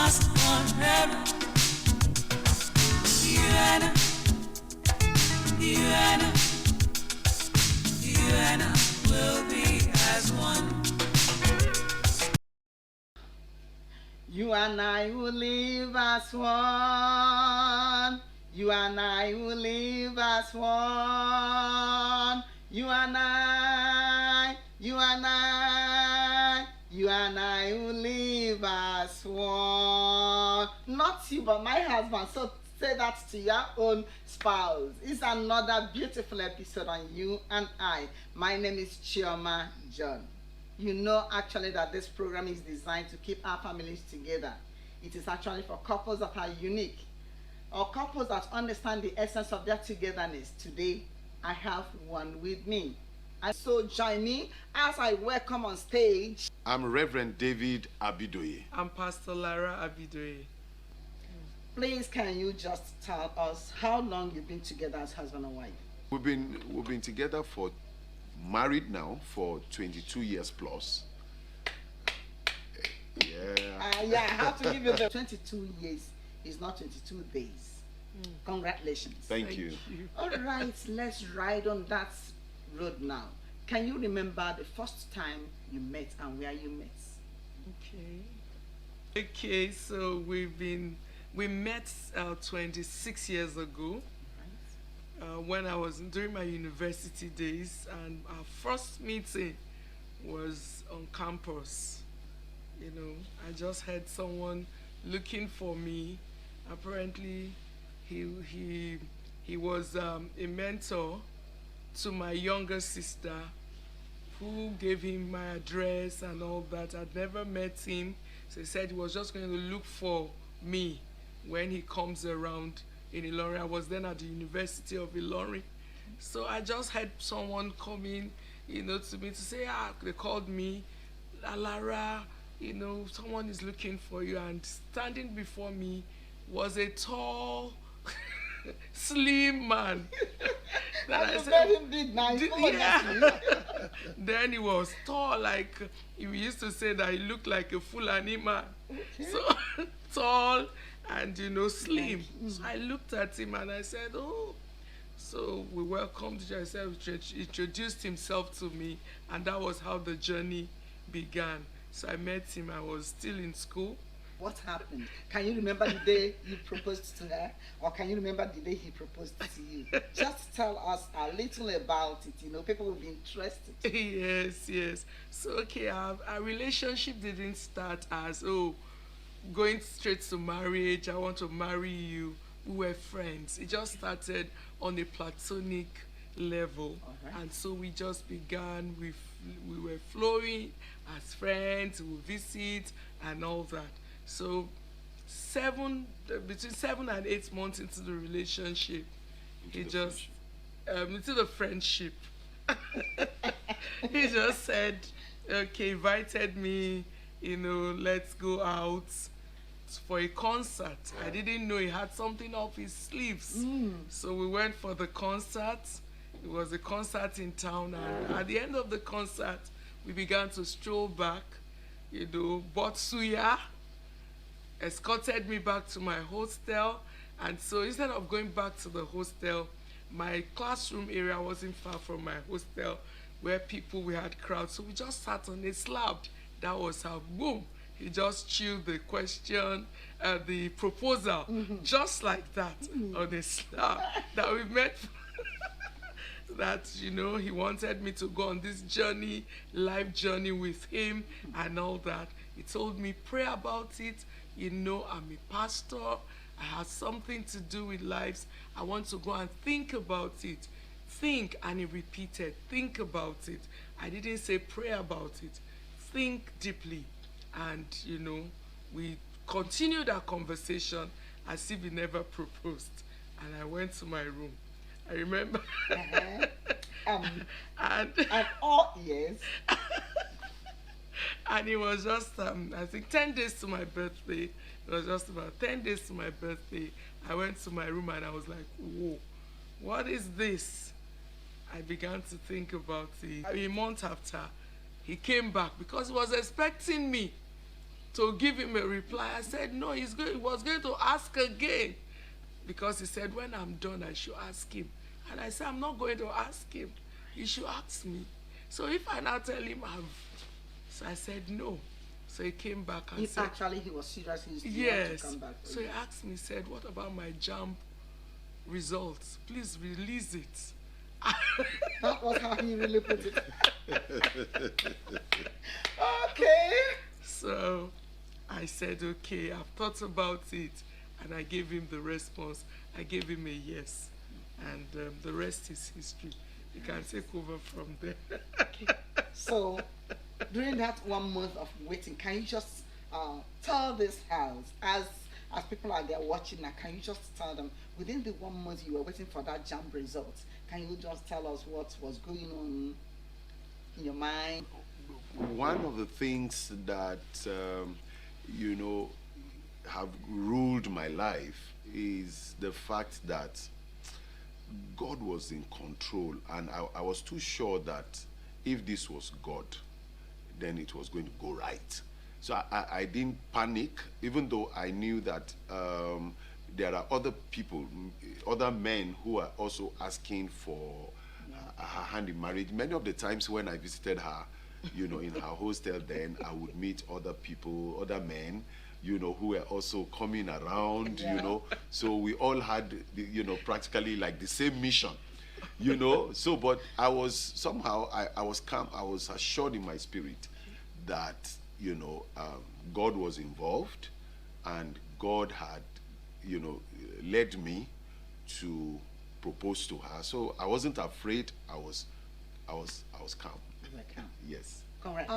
lost forever. You and I, you and I, you and I will be as one. You and I will live as one. You and I will live as one. You and I, you and I, you and I will live as one. Not you, but my husband. So say that to your own spouse. It's another beautiful episode on You and I. My name is Chioma John. You know actually that this program is designed to keep our families together. It is actually for couples that are unique or couples that understand the essence of their togetherness. Today, I have one with me. And so join me as I welcome on stage. I'm Reverend David Abidoye. I'm Pastor Lara Abidoye. Please, can you just tell us how long you've been together as husband and wife? We've been together for married now for 22 years plus. Yeah. Yeah, I have to give you the 22 years is not 22 days. Congratulations. Thank you. All right, let's ride on that road now. Can you remember the first time you met and where you met? Okay, so we met 26 years ago. When I was during my university days, and our first meeting was on campus. You know, I just had someone looking for me. Apparently, he was a mentor to my younger sister, who gave him my address and all that. I'd never met him, so he said he was just going to look for me when he comes around in Ilorin. I was then at the University of Ilorin. So I just had someone come in, you know, to me to say, they called me, Lara, you know, someone is looking for you. And standing before me was a tall, slim man. That's a very big man. Yeah. Then he was tall, like, we used to say that he looked like a Fulani man. Okay. So tall and, you know, slim. So I looked at him and I said, oh. So we welcomed each other. He introduced himself to me, and that was how the journey began. So I met him. I was still in school. What happened? Can you remember the day you proposed to her, or can you remember the day he proposed to you? Just tell us a little about it. You know, people will be interested. Yes. So, okay, our relationship didn't start as, going straight to marriage, I want to marry you. We were friends. It just started on a platonic level. Right. And so we just began, we were flowing as friends, we would visit and all that. So between 7 and 8 months into the relationship, into the friendship, he just said, okay, invited me, you know, let's go out for a concert. I didn't know he had something up his sleeves. So we went for the concert. It was a concert in town, and at the end of the concert, we began to stroll back, you know, bought suya, escorted me back to my hostel. And so instead of going back to the hostel, my classroom area wasn't far from my hostel where we had crowds. So we just sat on a slab. That was how, boom, he just chilled the question, the proposal, just like that, on a slab that we met. That, you know, he wanted me to go on this journey, life journey with him and all that. He told me, pray about it. You know, I'm a pastor. I have something to do with lives. I want to go and think about it. Think, and he repeated, think about it. I didn't say pray about it. Think deeply. And, you know, we continued our conversation as if he never proposed. And I went to my room. I remember. And all yes. And it was just, I think 10 days to my birthday. It was just about 10 days to my birthday. I went to my room and I was like, whoa, what is this? I began to think about it. A month after, he came back because he was expecting me to give him a reply. I said, no, he was going to ask again. Because he said, when I'm done, I should ask him. And I said, I'm not going to ask him. He should ask me. So if I now tell him so I said, no. So he came back and said... Actually, he was serious. He still yes. to come back. So he asked me, said, what about my JAMB results? Please release it. That was how he really put it. Okay. So I said, okay, I've thought about it. And I gave him the response. I gave him a yes. And the rest is history. You can take over from there. Okay. So during that 1 month of waiting, can you just tell this house, as people are there watching now, can you just tell them, within the 1 month you were waiting for that JAMB results, can you just tell us what was going on in your mind? One of the things that, have ruled my life is the fact that God was in control, and I was too sure that if this was God, then it was going to go right. So I didn't panic, even though I knew that there are other people, other men who are also asking for her hand in marriage. Many of the times when I visited her, in her hostel, then I would meet other people, other men, who were also coming around, So we all had, practically like the same mission, So, but I was somehow, I was calm, I was assured in my spirit that, God was involved, and God had, led me to propose to her. So I wasn't afraid. I was calm. You were calm. Yes. Correct.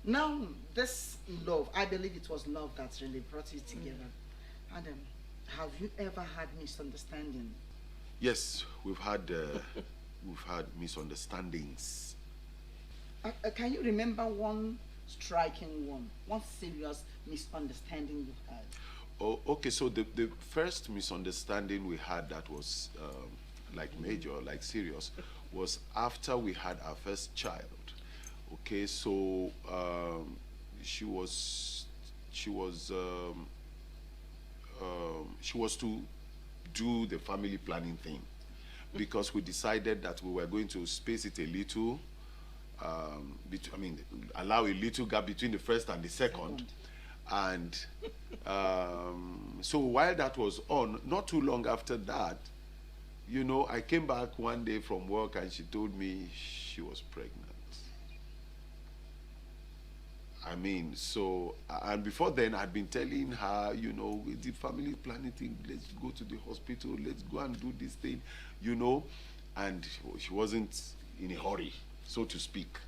Now, this love, I believe it was love that really brought you together. Adam, have you ever had misunderstanding? Yes, we've had misunderstandings. Can you remember one striking one serious misunderstanding you had? Oh, okay. So the first misunderstanding we had that was like major, like serious, was after we had our first child. Okay, so she was to do the family planning thing, because we decided that we were going to space it a little, allow a little gap between the first and the second. And so while that was on, not too long after that, I came back one day from work and she told me she was pregnant. And before then I'd been telling her, the family planning thing, let's go to the hospital, let's go and do this thing, and she wasn't in a hurry, so to speak.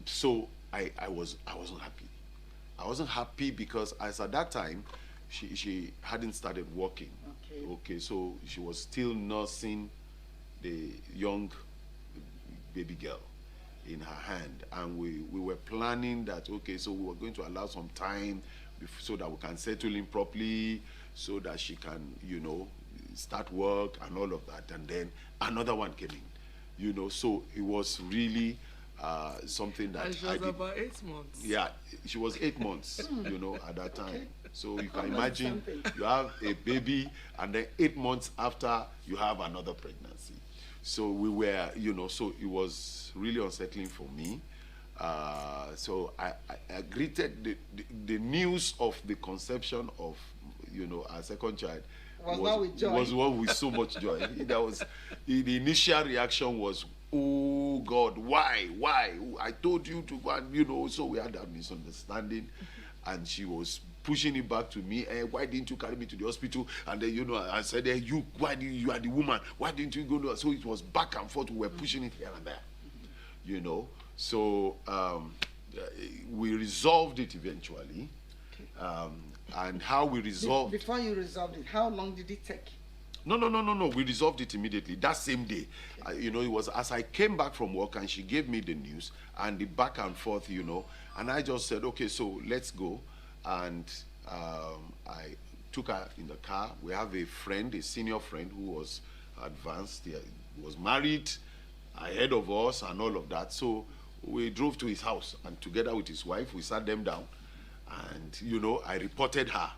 So I wasn't happy. I wasn't happy because as at that time, she hadn't started working. Okay, so she was still nursing the young baby girl in her hand, and we were planning that, okay, so we were going to allow some time so that we can settle in properly, so that she can, start work and all of that. And then another one came in, so it was really something that and she was about 8 months. Yeah, she was 8 months, at that time. Okay. So you can imagine you have a baby, and then 8 months after you have another pregnancy. So we were, so it was really unsettling for me. So I greeted the news of the conception of, our second child was one with so much joy. That was the initial reaction was, oh God, why? I told you to go, so we had that misunderstanding, and she was pushing it back to me. Why didn't you carry me to the hospital? And then, I said, you are the woman. Why didn't you go? So it was back and forth. We were pushing it here and there, So we resolved it eventually. And how we resolved... Before you resolved it, how long did it take? No. We resolved it immediately, that same day. It was as I came back from work and she gave me the news and the back and forth, and I just said, okay, so let's go. And I took her in the car. We have a friend, a senior friend who was advanced. He was married ahead of us and all of that. So we drove to his house, and together with his wife, we sat them down And, you know, I reported her.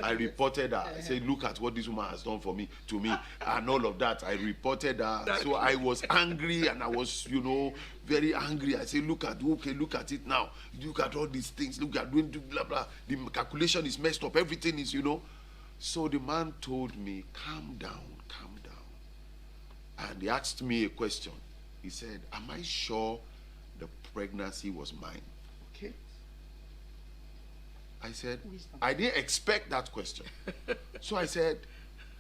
I said, look at what this woman has done to me, and all of that. I reported her. So I was angry, and I was, you know, very angry. I said, look at it now. Look at all these things. Look at doing blah, blah. The calculation is messed up. Everything is, you know. So the man told me, calm down. And he asked me a question. He said, am I sure the pregnancy was mine? Okay. I said, I didn't expect that question. So I said,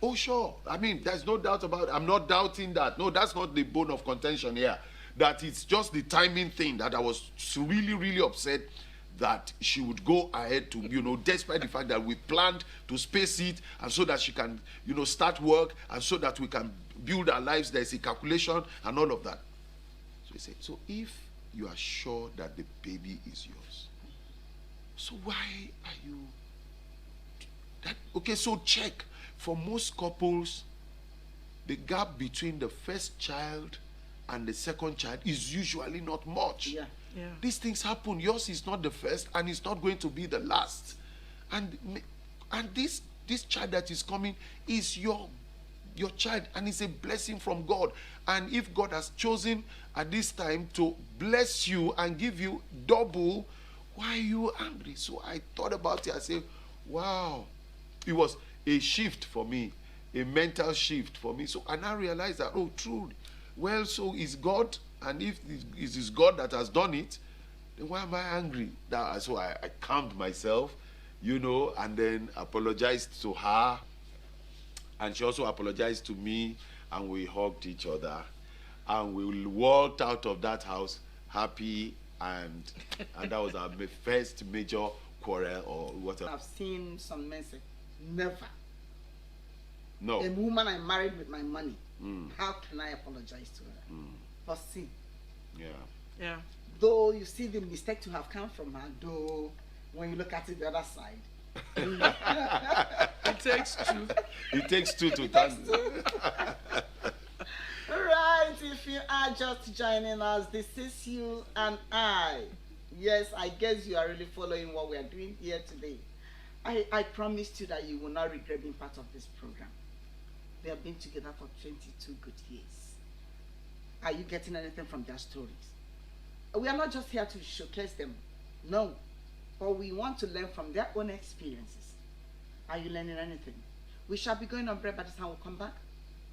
oh, sure. I mean, there's no doubt about it. I'm not doubting that. No, that's not the bone of contention here. That it's just the timing thing that I was really, really upset that she would go ahead to, you know, despite the fact that we planned to space it, and so that she can, you know, start work, and so that we can build our lives. There's a calculation and all of that. So he said, so if you are sure that the baby is yours, so why are you that? Okay, so check. For most couples, the gap between the first child and the second child is usually not much. Yeah. These things happen. Yours is not the first, and it's not going to be the last. And this child that is coming is your child, and it's a blessing from God. And if God has chosen at this time to bless you and give you double, why are you angry? So I thought about it. I said, wow. It was a shift for me, a mental shift for me. So I now realized that, oh, true. Well, so is God, and if it is God that has done it, then why am I angry? So I calmed myself, you know, and then apologized to her. And she also apologized to me, and we hugged each other. And we walked out of that house happy, and that was our first major quarrel or whatever. I've seen some men say, never. No. A woman I married with my money, how can I apologize to her? But see, Yeah. though you see the mistake to have come from her, though when you look at it the other side, It takes two. It takes two to tango. Right, if you are just joining us, this is you and I. Yes, I guess you are really following what we are doing here today. I promised you that you will not regret being part of this program. We have been together for 22 good years. Are you getting anything from their stories? We are not just here to showcase them. No. But we want to learn from their own experiences. Are you learning anything? We shall be going on break. By the time we come back,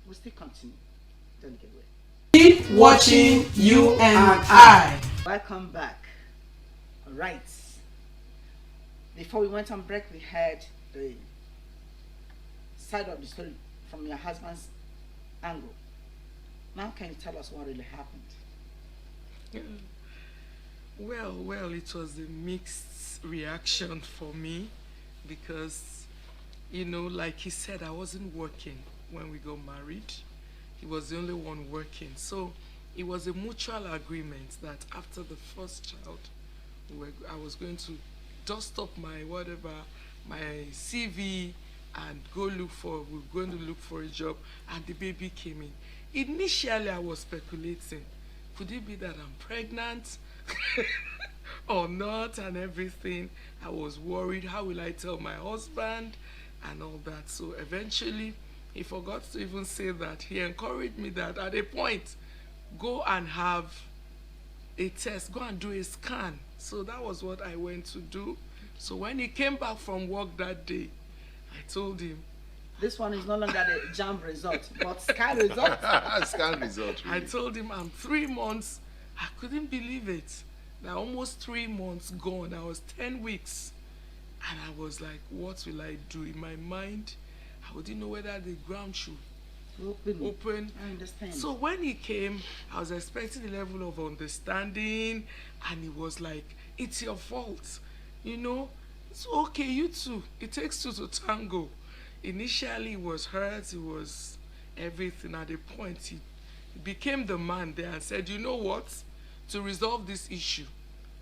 we'll still continue. Don't get away. Keep watching You and I. Welcome back. All right. Before we went on break, we heard the side of the story from your husband's angle. Now can you tell us what really happened? Well, it was a mixed reaction for me because, you know, like he said, I wasn't working when we got married. He was the only one working. So it was a mutual agreement that after the first child, I was going to dust up my CV and we're going to look for a job, and the baby came in. Initially, I was speculating, could it be that I'm pregnant or not, and everything. I was worried, how will I tell my husband and all that. So eventually, he forgot to even say that. He encouraged me that at a point, go and have a test, go and do a scan. So that was what I went to do. So when he came back from work that day, I told him, This one is no longer the JAMB result, but SCAN result. Scan result. Really. I told him I'm 3 months. I couldn't believe it. Now almost 3 months gone. I was 10 weeks. And I was like, what will I do? In my mind, I didn't know whether the ground should open. I understand. So when he came, I was expecting a level of understanding, and he was like, it's your fault. You know, it's okay, you too. It takes two to tango. Initially, he was hurt, he was everything. At a point, he became the man there and said, you know what? To resolve this issue,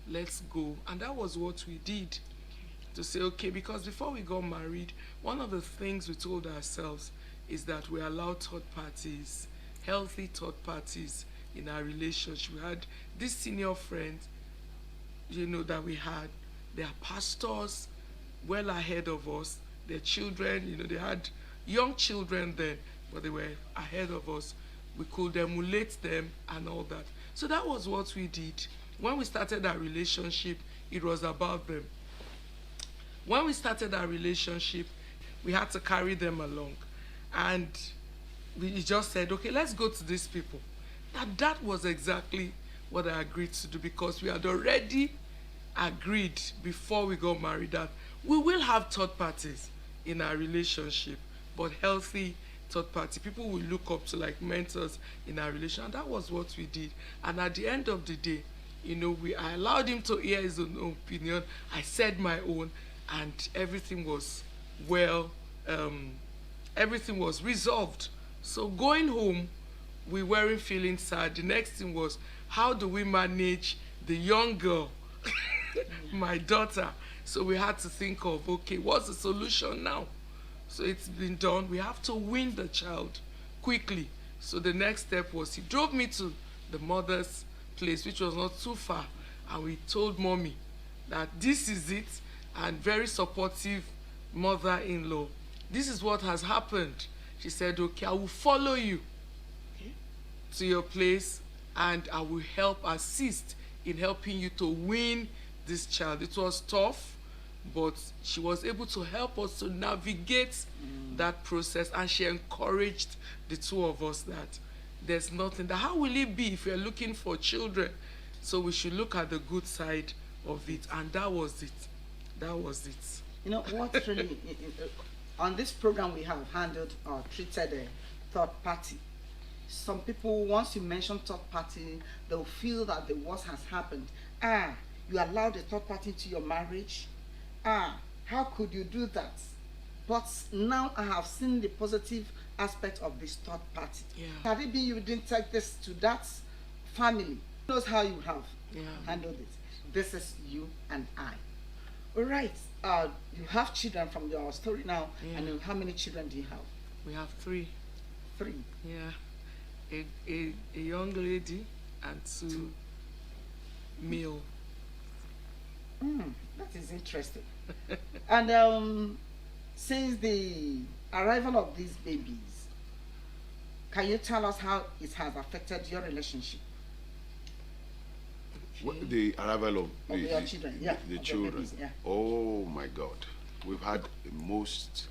let's go. And that was what we did. To say, okay, because before we got married, one of the things we told ourselves is that we allow third parties, healthy third parties in our relationship. We had this senior friend, you know, that we had. They are pastors well ahead of us. Their children, they had young children then, but they were ahead of us. We could emulate them and all that. So that was what we did. When we started our relationship, it was about them. When we started our relationship, we had to carry them along. And we just said, okay, let's go to these people. That was exactly what I agreed to do, because we had already agreed before we got married that we will have third parties in our relationship, but healthy third party. People we look up to, like mentors in our relationship. And that was what we did. And at the end of the day, I allowed him to hear his own opinion. I said my own, and everything was everything was resolved. So going home, we weren't feeling sad. The next thing was, how do we manage the young girl, my daughter? So we had to think of, okay, what's the solution now? So it's been done. We have to win the child quickly. So the next step was, he drove me to the mother's place, which was not too far. And we told mommy that this is it, and very supportive mother-in-law. This is what has happened. She said, okay, I will follow you to your place, and I will assist in helping you to win this child. It was tough, but she was able to help us to navigate that process, and she encouraged the two of us that there's nothing, that how will it be if you're looking for children? So we should look at the good side of it, and that was it. That was it. You know, what's really, on this program we have handled or treated a third party. Some people, once you mention third party, they'll feel that the worst has happened. You allowed a third party into your marriage? How could you do that? But now I have seen the positive aspect of this third party. Yeah. Had it been you didn't take this to that family, who knows how you would have handled it. This is you and I. All right. You have children from your story now. Yeah. And how many children do you have? We have 3. 3. Yeah. A young lady and 2 male. That is interesting. And since the arrival of these babies, can you tell us how it has affected your relationship? The arrival of your children, the of the children. babies, yeah. Oh my God, we've had a most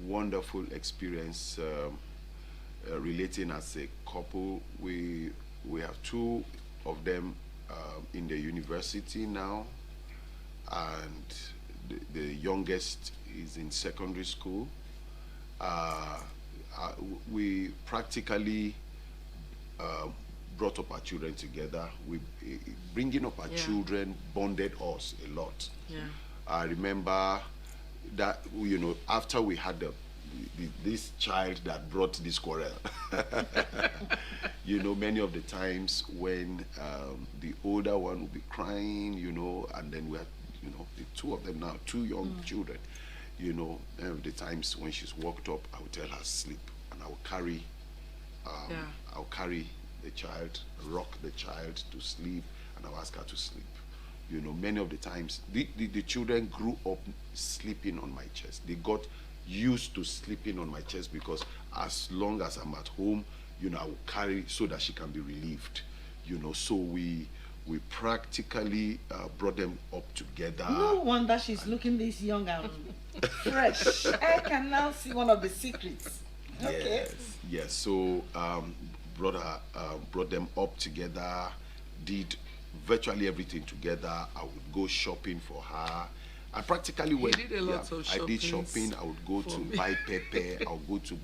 wonderful experience relating as a couple. We have 2 of them in the university now, and the youngest is in secondary school. We practically brought up our children together. Bringing up our children bonded us a lot. Yeah. I remember that, after we had this child that brought this quarrel, many of the times when the older one would be crying, and then we had, the 2 of them now, 2 young children, many of the times when she's walked up, I would tell her sleep, and I will carry the child, rock the child to sleep, and I'll ask her to sleep. Many of the times, the children grew up sleeping on my chest. They got used to sleeping on my chest, because as long as I'm at home, I will carry so that she can be relieved. So we practically brought them up together. No wonder she's looking this young and fresh. I can now see one of the secrets. Okay. Yes. So brought them up together, did virtually everything together. I would go shopping for her. I practically went. Did a lot of I did shopping. I would go to buy pepper. I'll go to,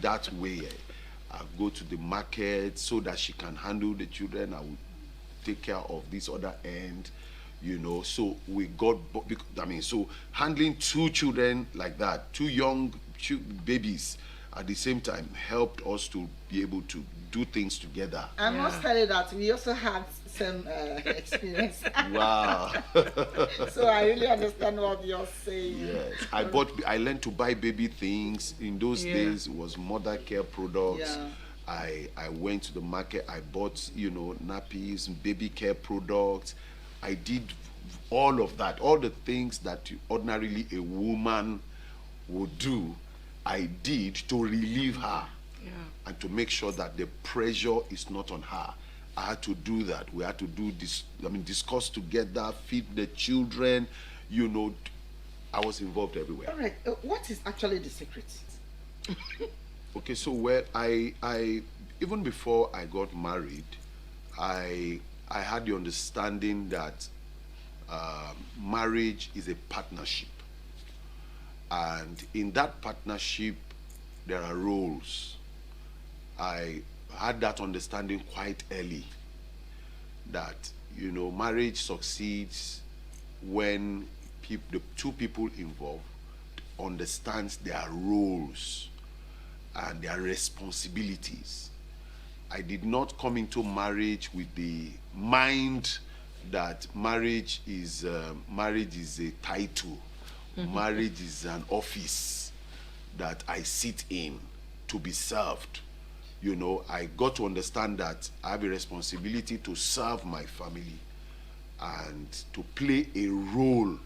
that way. I'll go to the market so that she can handle the children. I would take care of this other end, So we got, so handling 2 children like that, 2 young babies at the same time, helped us to be able to do things together. I must tell you that we also had some experience. Wow. So I really understand what you're saying. Yes. I learned to buy baby things. In those days, it was mother care products. Yeah. I went to the market, I bought, nappies, baby care products. I did all of that, all the things that ordinarily a woman would do, I did to relieve her. Yeah. And to make sure that the pressure is not on her. I had to do that. We had to do this, discuss together, feed the children, I was involved everywhere. All right. What is actually the secret? Okay, so I even before I got married, I had the understanding that marriage is a partnership. And in that partnership, there are roles. I had that understanding quite early, that marriage succeeds when the two people involved understands their roles and their responsibilities. I did not come into marriage with the mind that marriage is a title. Marriage is an office that I sit in to be served. I got to understand that I have a responsibility to serve my family and to play a role,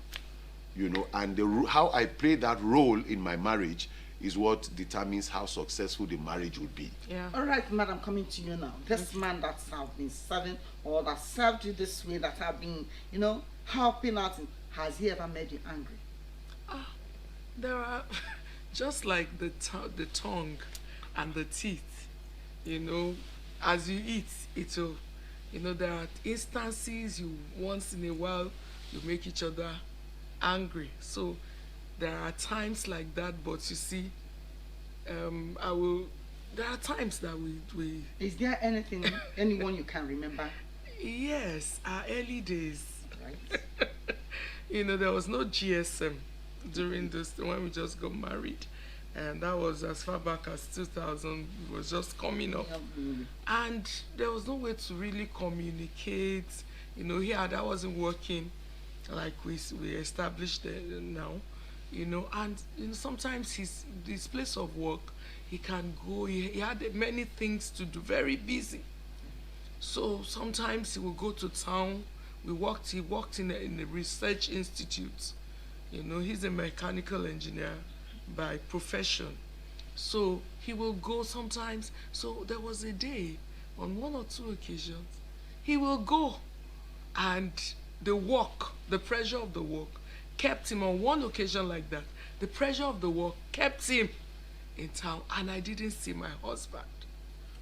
and how I play that role in my marriage is what determines how successful the marriage will be. Yeah. All right, madam, coming to you now. This man that have been serving or that served you this way, that have been, helping out, has he ever made you angry? There are, just like the tongue and the teeth, as you eat, it will, there are instances once in a while, you make each other angry. So there are times like that, but you see, there are times that we Is there anyone you can remember? yes, our early days, Right. there was no GSM during this, when we just got married. And that was as far back as 2000, it was just coming up. And there was no way to really communicate. Here that wasn't working like we established now. And sometimes his place of work, he can go, he had many things to do, very busy. So sometimes he would go to town. He worked in a research institute. He's a mechanical engineer by profession. So he will go sometimes. So there was a day, on one or two occasions, he will go, and the pressure of the work kept him. On one occasion like that, the pressure of the work kept him in town, and I didn't see my husband.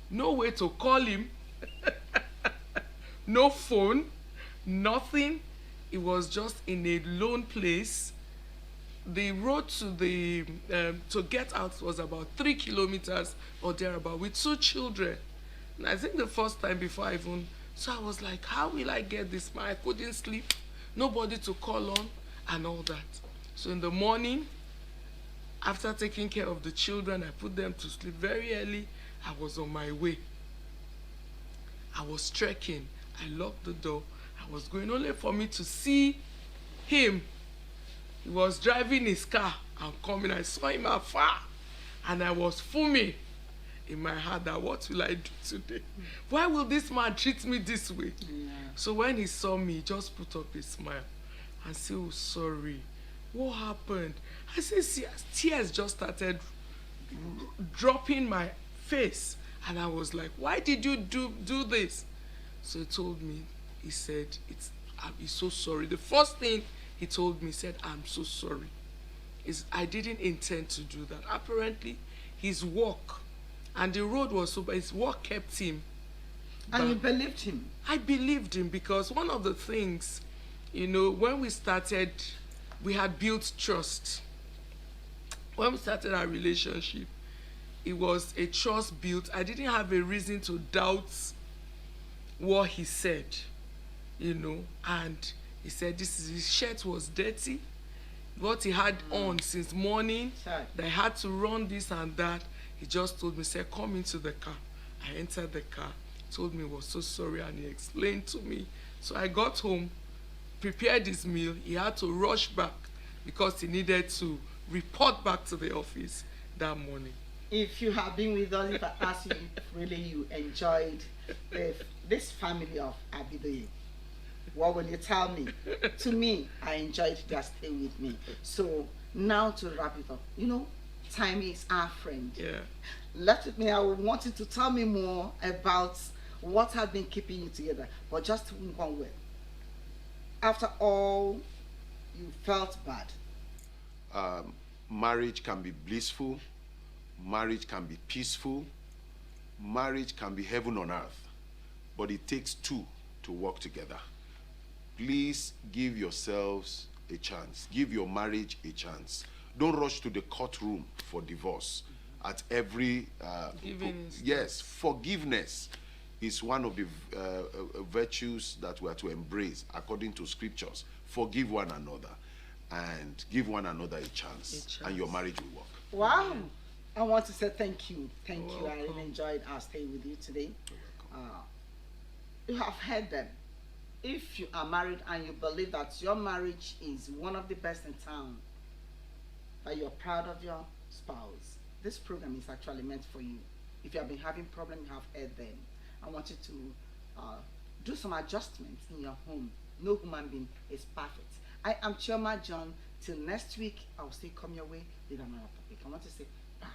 No way to call him, no phone, nothing. It was just in a lone place. The road to get out was about 3 kilometers or thereabout with 2 children. And I think the first time before so I was like, how will I get this man? I couldn't sleep, nobody to call on and all that. So in the morning, after taking care of the children, I put them to sleep very early. I was on my way. I was trekking. I locked the door. I was going, only for me to see him. He was driving his car and coming. I saw him afar, and I was fuming in my heart that what will I do today? Why will this man treat me this way? Yeah. So when he saw me, he just put up a smile and said, oh, sorry. What happened? I said, tears just started dropping my face. And I was like, why did you do this? So he told me, he said, he's so sorry. The first thing he told me, said, I'm so sorry. I didn't intend to do that. Apparently, his work and the road was so bad, his work kept him. And you believed him? I believed him because one of the things, when we started, we had built trust. When we started our relationship, it was a trust built. I didn't have a reason to doubt what he said, and he said his shirt was dirty, what he had on since morning, that I had to run this and that. He just told me, said, come into the car. I entered the car, told me he was so sorry, and he explained to me. So I got home, prepared his meal. He had to rush back because he needed to report back to the office that morning. If you have been with us, if I ask you if really you enjoyed this family of Abidoye, What will you tell me? To me, I enjoyed their stay with me. So now to wrap it up, time is our friend. Yeah. Left with me, I want you to tell me more about what has been keeping you together. But just one word. After all, you felt bad. Marriage can be blissful, marriage can be peaceful, marriage can be heaven on earth, but it takes two to work together. Please give yourselves a chance. Give your marriage a chance. Don't rush to the courtroom for divorce. At every yes, forgiveness is one of the virtues that we are to embrace according to scriptures. Forgive one another and give one another a chance, and your marriage will work. Wow. I want to say thank you. Thank You're you. I welcome. really enjoyed our stay with you today. You have heard them. If you are married and you believe that your marriage is one of the best in town, that you're proud of your spouse, this program is actually meant for you. If you have been having problems, you have heard them. I want you to do some adjustments in your home. No human being is perfect. I am Chioma John. Till next week, I'll still come your way with another topic. I want to say bye.